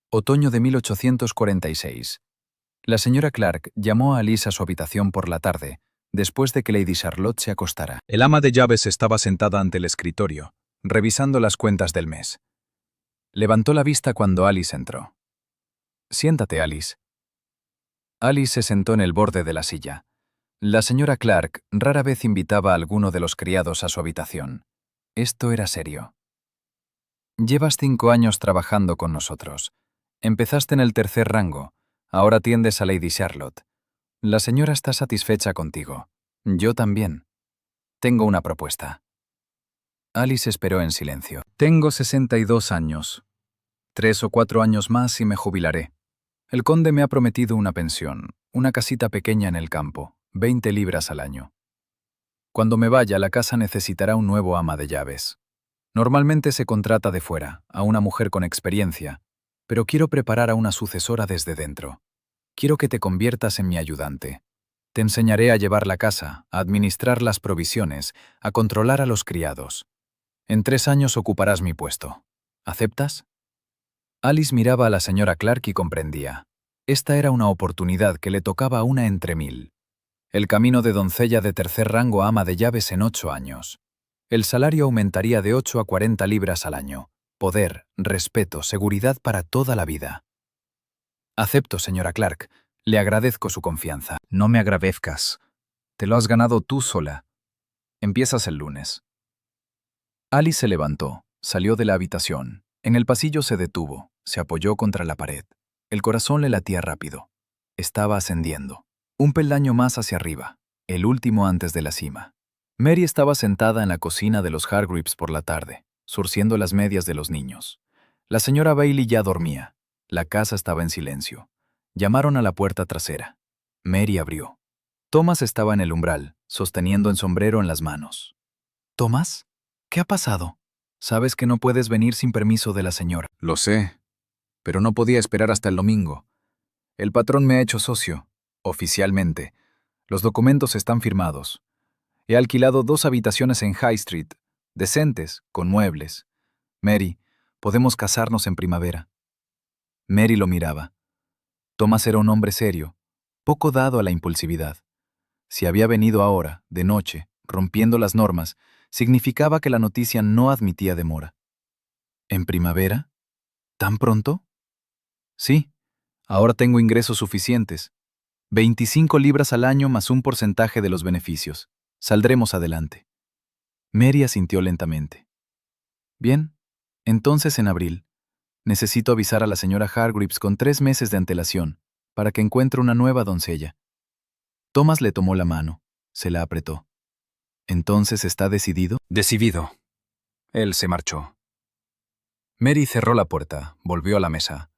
Otoño de 1846. La señora Clark llamó a Alice a su habitación por la tarde, después de que Lady Charlotte se acostara. El ama de llaves estaba sentada ante el escritorio, revisando las cuentas del mes. Levantó la vista cuando Alice entró. «Siéntate, Alice». Alice se sentó en el borde de la silla. La señora Clark rara vez invitaba a alguno de los criados a su habitación. Esto era serio. «Llevas 5 años trabajando con nosotros. Empezaste en el 3er rango. Ahora atiendes a Lady Charlotte. La señora está satisfecha contigo. Yo también. Tengo una propuesta». Alice esperó en silencio. «Tengo 62 años. 3 o 4 años más y me jubilaré. El conde me ha prometido una pensión, una casita pequeña en el campo, 20 libras al año. Cuando me vaya, la casa necesitará un nuevo ama de llaves. Normalmente se contrata de fuera, a una mujer con experiencia, pero quiero preparar a una sucesora desde dentro. Quiero que te conviertas en mi ayudante. Te enseñaré a llevar la casa, a administrar las provisiones, a controlar a los criados. En 3 años ocuparás mi puesto. ¿Aceptas? Alice miraba a la señora Clark y comprendía. Esta era una oportunidad que le tocaba una entre 1000. El camino de doncella de tercer rango a ama de llaves en 8 años. El salario aumentaría de 8 a 40 libras al año. Poder, respeto, seguridad para toda la vida. Acepto, señora Clark. Le agradezco su confianza. No me agradezcas. Te lo has ganado tú sola. Empiezas el lunes. Alice se levantó, salió de la habitación. En el pasillo se detuvo, se apoyó contra la pared. El corazón le latía rápido. Estaba ascendiendo. Un peldaño más hacia arriba, el último antes de la cima. Mary estaba sentada en la cocina de los Hargreaves por la tarde, surciendo las medias de los niños. La señora Bailey ya dormía. La casa estaba en silencio. Llamaron a la puerta trasera. Mary abrió. Thomas estaba en el umbral, sosteniendo el sombrero en las manos. «¿Thomas? ¿Qué ha pasado? Sabes que no puedes venir sin permiso de la señora». Lo sé, pero no podía esperar hasta el domingo. El patrón me ha hecho socio, oficialmente. Los documentos están firmados. He alquilado 2 habitaciones en High Street, decentes, con muebles. Mary, podemos casarnos en primavera. Mary lo miraba. Thomas era un hombre serio, poco dado a la impulsividad. Si había venido ahora, de noche, rompiendo las normas, significaba que la noticia no admitía demora. ¿En primavera? ¿Tan pronto? Sí, ahora tengo ingresos suficientes. 25 libras al año más un porcentaje de los beneficios. Saldremos adelante. Mary asintió lentamente. Bien, entonces en abril. Necesito avisar a la señora Hargreaves con 3 meses de antelación, para que encuentre una nueva doncella. Thomas le tomó la mano, se la apretó. ¿Entonces está decidido? Decidido. Él se marchó. Mary cerró la puerta, volvió a la mesa.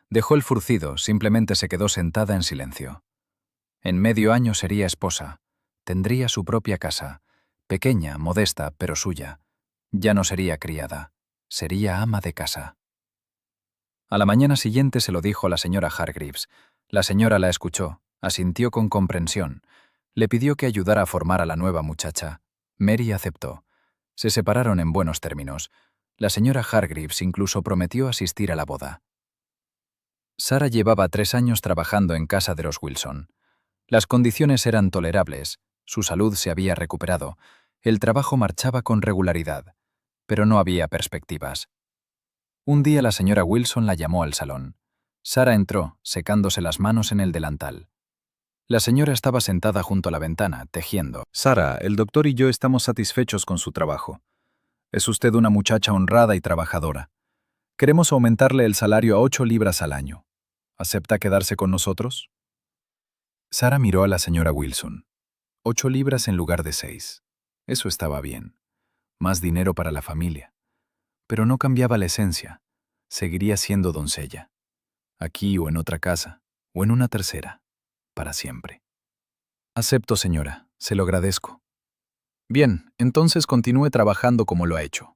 Dejó el furcido, simplemente se quedó sentada en silencio. En medio año sería esposa. Tendría su propia casa. Pequeña, modesta, pero suya. Ya no sería criada. Sería ama de casa. A la mañana siguiente se lo dijo a la señora Hargreaves. La señora la escuchó, asintió con comprensión. Le pidió que ayudara a formar a la nueva muchacha. Mary aceptó. Se separaron en buenos términos. La señora Hargreaves incluso prometió asistir a la boda. Sarah llevaba 3 años trabajando en casa de los Wilson. Las condiciones eran tolerables, su salud se había recuperado, el trabajo marchaba con regularidad, pero no había perspectivas. Un día la señora Wilson la llamó al salón. Sarah entró, secándose las manos en el delantal. La señora estaba sentada junto a la ventana, tejiendo. Sarah, el doctor y yo estamos satisfechos con su trabajo. Es usted una muchacha honrada y trabajadora. Queremos aumentarle el salario a 8 libras al año. ¿Acepta quedarse con nosotros? Sarah miró a la señora Wilson. 8 libras en lugar de 6. Eso estaba bien. Más dinero para la familia. Pero no cambiaba la esencia. Seguiría siendo doncella. Aquí o en otra casa, o en una tercera. Para siempre. Acepto, señora. Se lo agradezco. Bien, entonces continúe trabajando como lo ha hecho.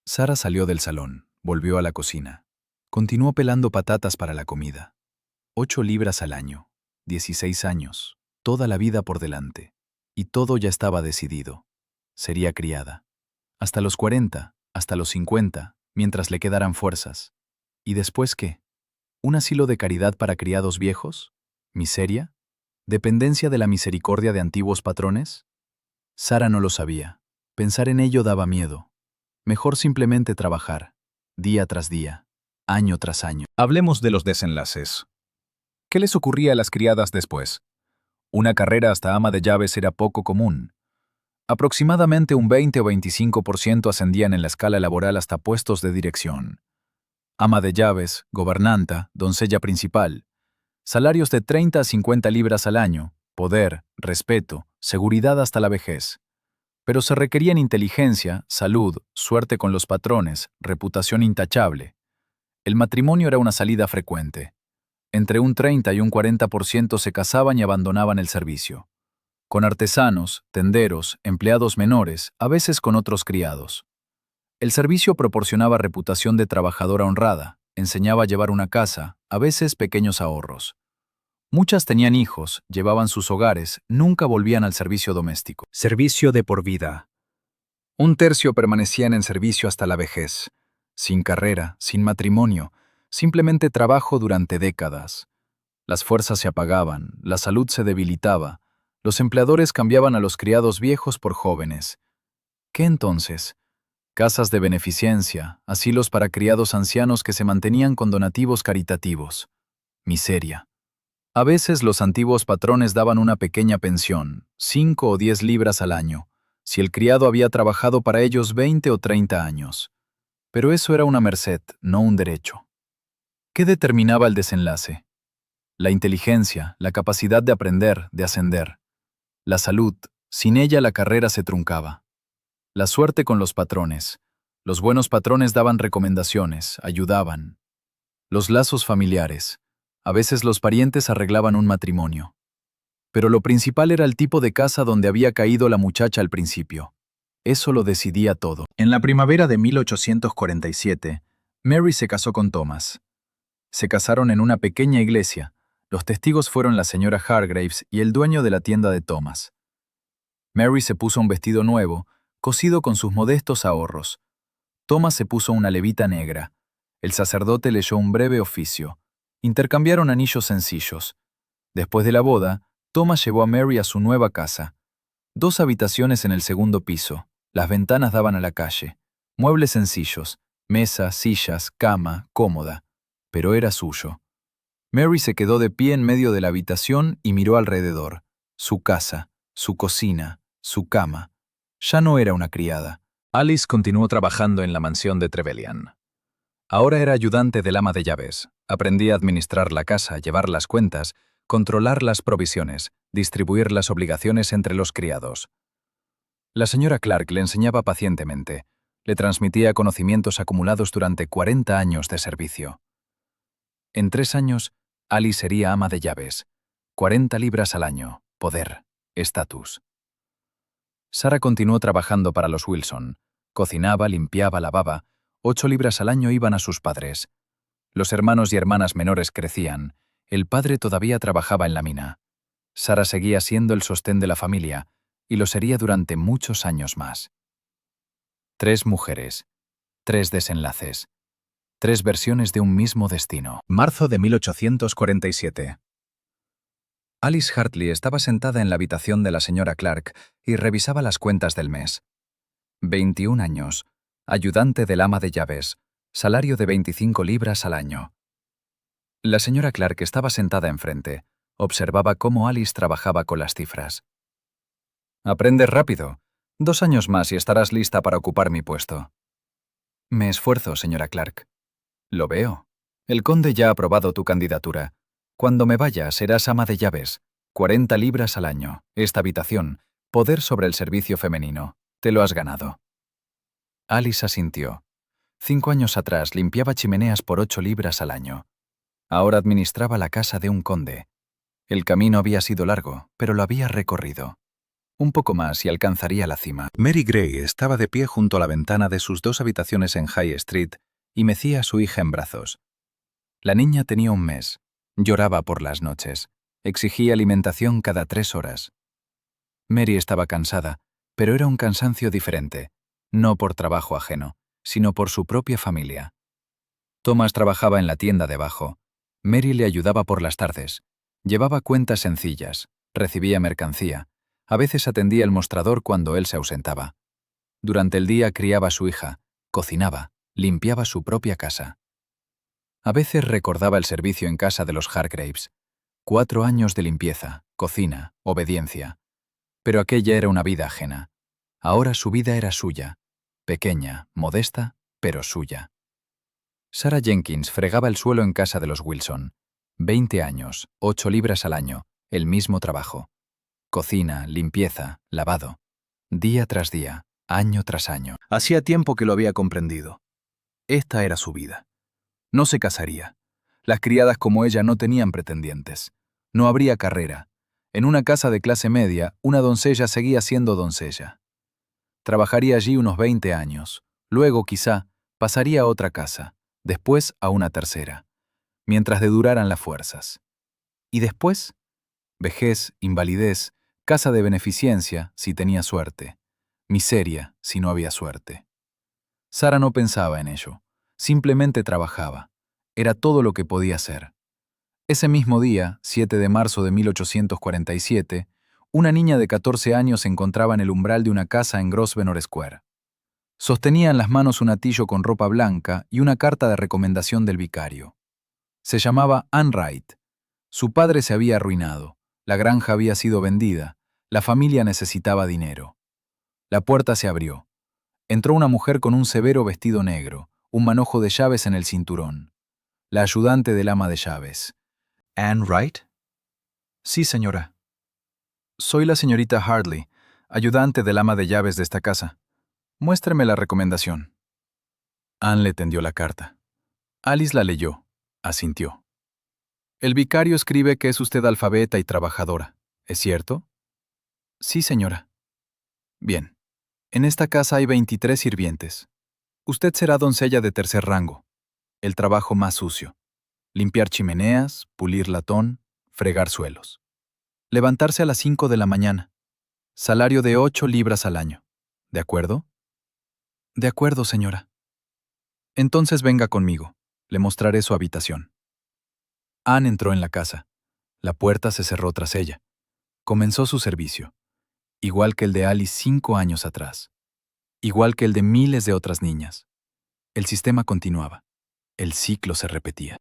Sarah salió del salón, volvió a la cocina. Continuó pelando patatas para la comida. 8 libras al año, 16 años, toda la vida por delante. Y todo ya estaba decidido. Sería criada. Hasta los 40, hasta los 50, mientras le quedaran fuerzas. ¿Y después qué? ¿Un asilo de caridad para criados viejos? ¿Miseria? ¿Dependencia de la misericordia de antiguos patrones? Sarah no lo sabía. Pensar en ello daba miedo. Mejor simplemente trabajar, día tras día, año tras año. Hablemos de los desenlaces. ¿Qué les ocurría a las criadas después? Una carrera hasta ama de llaves era poco común. Aproximadamente un 20 o 25% ascendían en la escala laboral hasta puestos de dirección. Ama de llaves, gobernanta, doncella principal. Salarios de 30 a 50 libras al año, poder, respeto, seguridad hasta la vejez. Pero se requerían inteligencia, salud, suerte con los patrones, reputación intachable. El matrimonio era una salida frecuente. Entre un 30 y un 40% se casaban y abandonaban el servicio. Con artesanos, tenderos, empleados menores, a veces con otros criados. El servicio proporcionaba reputación de trabajadora honrada, enseñaba a llevar una casa, a veces pequeños ahorros. Muchas tenían hijos, llevaban sus hogares, nunca volvían al servicio doméstico. Servicio de por vida. Un tercio permanecían en servicio hasta la vejez, sin carrera, sin matrimonio, simplemente trabajo durante décadas. Las fuerzas se apagaban, la salud se debilitaba, los empleadores cambiaban a los criados viejos por jóvenes. ¿Qué entonces? Casas de beneficencia, asilos para criados ancianos que se mantenían con donativos caritativos. Miseria. A veces los antiguos patrones daban una pequeña pensión, 5 o 10 libras al año, si el criado había trabajado para ellos 20 o 30 años. Pero eso era una merced, no un derecho. ¿Qué determinaba el desenlace? La inteligencia, la capacidad de aprender, de ascender. La salud, sin ella la carrera se truncaba. La suerte con los patrones. Los buenos patrones daban recomendaciones, ayudaban. Los lazos familiares. A veces los parientes arreglaban un matrimonio. Pero lo principal era el tipo de casa donde había caído la muchacha al principio. Eso lo decidía todo. En la primavera de 1847, Mary se casó con Thomas. Se casaron en una pequeña iglesia. Los testigos fueron la señora Hargreaves y el dueño de la tienda de Thomas. Mary se puso un vestido nuevo, cosido con sus modestos ahorros. Thomas se puso una levita negra. El sacerdote leyó un breve oficio. Intercambiaron anillos sencillos. Después de la boda, Thomas llevó a Mary a su nueva casa. 2 habitaciones en el segundo piso. Las ventanas daban a la calle. Muebles sencillos. Mesa, sillas, cama, cómoda. Pero era suyo. Mary se quedó de pie en medio de la habitación y miró alrededor. Su casa, su cocina, su cama. Ya no era una criada. Alice continuó trabajando en la mansión de Trevelyan. Ahora era ayudante del ama de llaves. Aprendía a administrar la casa, llevar las cuentas, controlar las provisiones, distribuir las obligaciones entre los criados. La señora Clark le enseñaba pacientemente. Le transmitía conocimientos acumulados durante 40 años de servicio. En 3 años, Alice sería ama de llaves. 40 libras al año. Poder. Estatus. Sarah continuó trabajando para los Wilson. Cocinaba, limpiaba, lavaba. 8 libras al año iban a sus padres. Los hermanos y hermanas menores crecían. El padre todavía trabajaba en la mina. Sarah seguía siendo el sostén de la familia, y lo sería durante muchos años más. 3 mujeres. 3 desenlaces. 3 versiones de un mismo destino. Marzo de 1847. Alice Hartley estaba sentada en la habitación de la señora Clark y revisaba las cuentas del mes. 21 años, ayudante del ama de llaves, salario de 25 libras al año. La señora Clark estaba sentada enfrente. Observaba cómo Alice trabajaba con las cifras. «Aprendes rápido. 2 años más y estarás lista para ocupar mi puesto». «Me esfuerzo, señora Clark». «Lo veo. El conde ya ha aprobado tu candidatura. Cuando me vaya, serás ama de llaves. 40 libras al año. Esta habitación. Poder sobre el servicio femenino. Te lo has ganado». Alice asintió. 5 años atrás limpiaba chimeneas por 8 libras al año. Ahora administraba la casa de un conde. El camino había sido largo, pero lo había recorrido. Un poco más y alcanzaría la cima. Mary Gray estaba de pie junto a la ventana de sus 2 habitaciones en High Street y mecía a su hija en brazos. La niña tenía 1 mes. Lloraba por las noches. Exigía alimentación cada 3 horas. Mary estaba cansada, pero era un cansancio diferente, no por trabajo ajeno, sino por su propia familia. Thomas trabajaba en la tienda debajo. Mary le ayudaba por las tardes. Llevaba cuentas sencillas, recibía mercancía. A veces atendía el mostrador cuando él se ausentaba. Durante el día criaba a su hija, cocinaba, limpiaba su propia casa. A veces recordaba el servicio en casa de los Hargreaves. 4 años de limpieza, cocina, obediencia. Pero aquella era una vida ajena. Ahora su vida era suya. Pequeña, modesta, pero suya. Sarah Jenkins fregaba el suelo en casa de los Wilson. 20 años, 8 libras al año, el mismo trabajo. Cocina, limpieza, lavado. Día tras día, año tras año. Hacía tiempo que lo había comprendido. Esta era su vida. No se casaría. Las criadas como ella no tenían pretendientes. No habría carrera. En una casa de clase media, una doncella seguía siendo doncella. Trabajaría allí unos 20 años. Luego, quizá, pasaría a otra casa, después a una tercera, mientras le duraran las fuerzas. ¿Y después? Vejez, invalidez, casa de beneficencia, si tenía suerte. Miseria, si no había suerte. Sara no pensaba en ello. Simplemente trabajaba. Era todo lo que podía hacer. Ese mismo día, 7 de marzo de 1847, una niña de 14 años se encontraba en el umbral de una casa en Grosvenor Square. Sostenía en las manos un atillo con ropa blanca y una carta de recomendación del vicario. Se llamaba Anne Wright. Su padre se había arruinado, la granja había sido vendida, la familia necesitaba dinero. La puerta se abrió. Entró una mujer con un severo vestido negro, un manojo de llaves en el cinturón. La ayudante del ama de llaves. ¿Anne Wright? Sí, señora. Soy la señorita Hartley, ayudante del ama de llaves de esta casa. Muéstreme la recomendación. Anne le tendió la carta. Alice la leyó. Asintió. El vicario escribe que es usted alfabeta y trabajadora. ¿Es cierto? Sí, señora. Bien. En esta casa hay 23 sirvientes. Usted será doncella de tercer rango. El trabajo más sucio. Limpiar chimeneas, pulir latón, fregar suelos. Levantarse a las 5 de la mañana. Salario de 8 libras al año. ¿De acuerdo? De acuerdo, señora. Entonces venga conmigo. Le mostraré su habitación. Anne entró en la casa. La puerta se cerró tras ella. Comenzó su servicio. Igual que el de Alice 5 años atrás. Igual que el de miles de otras niñas. El sistema continuaba. El ciclo se repetía.